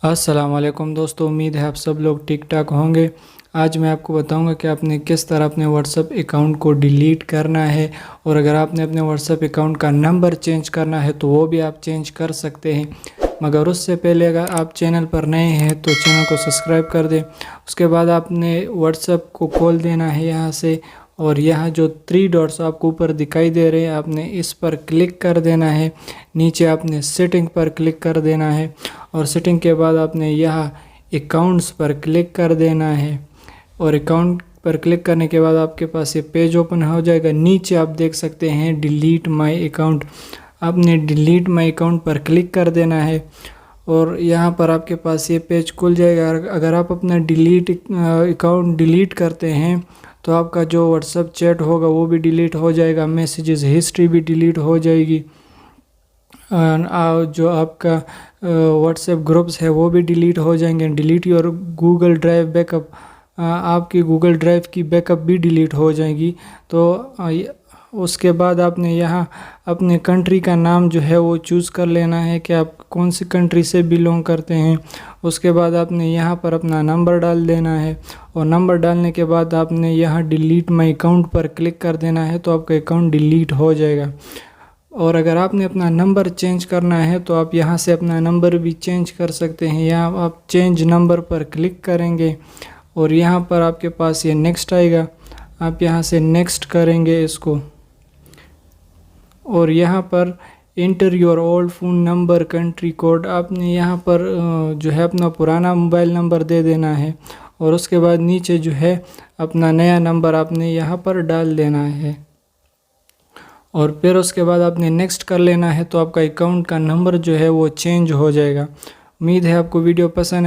अस्सलाम वालेकुम दोस्तों, उम्मीद है आप सब लोग ठीक ठाक होंगे। आज मैं आपको बताऊंगा कि आपने किस तरह अपने व्हाट्सएप अकाउंट को डिलीट करना है, और अगर आपने अपने व्हाट्सएप अकाउंट का नंबर चेंज करना है तो वो भी आप चेंज कर सकते हैं। मगर उससे पहले अगर आप चैनल पर नए हैं तो चैनल को सब्सक्राइब कर दें। उसके बाद आपने व्हाट्सएप को खोल देना है यहाँ से, और यहाँ जो 3 डॉट्स आपको ऊपर दिखाई दे रहे हैं आपने इस पर क्लिक कर देना है। नीचे आपने सेटिंग पर क्लिक कर देना है, और सेटिंग के बाद आपने यहाँ अकाउंट्स पर क्लिक कर देना है। और अकाउंट पर क्लिक करने के बाद आपके पास ये पेज ओपन हो जाएगा। नीचे आप देख सकते हैं डिलीट माय अकाउंट, आपने डिलीट माय अकाउंट पर क्लिक कर देना है और यहाँ पर आपके पास ये पेज खुल जाएगा। अगर आप अपना अकाउंट डिलीट करते हैं तो आपका जो व्हाट्सएप चैट होगा वो भी डिलीट हो जाएगा, मैसेजेस हिस्ट्री भी डिलीट हो जाएगी, जो आपका व्हाट्सएप ग्रुप्स है वो भी डिलीट हो जाएंगे। Delete your Google drive backup, आपकी गूगल ड्राइव की बैकअप भी डिलीट हो जाएगी। तो उसके बाद आपने यहाँ अपने कंट्री का नाम जो है वो चूज़ कर लेना है कि आप कौन सी कंट्री से बिलोंग करते हैं। उसके बाद आपने यहाँ पर अपना नंबर डाल देना है, और नंबर डालने के बाद आपने यहाँ डिलीट माय अकाउंट पर क्लिक कर देना है तो आपका अकाउंट डिलीट हो जाएगा। और अगर आपने अपना नंबर चेंज करना है तो आप यहाँ से अपना नंबर भी चेंज कर सकते हैं। यहाँ आप चेंज नंबर पर क्लिक करेंगे और यहाँ पर आपके पास ये नेक्स्ट आएगा, आप यहाँ से नेक्स्ट करेंगे इसको, और यहाँ पर inter your old phone number country code, आपने यहाँ पर जो है अपना पुराना मोबाइल नंबर दे देना है, और उसके बाद नीचे जो है अपना नया नंबर आपने यहाँ पर डाल देना है, और फिर उसके बाद आपने नेक्स्ट कर लेना है तो आपका अकाउंट का नंबर जो है वो चेंज हो जाएगा। उम्मीद है आपको वीडियो पसंद है।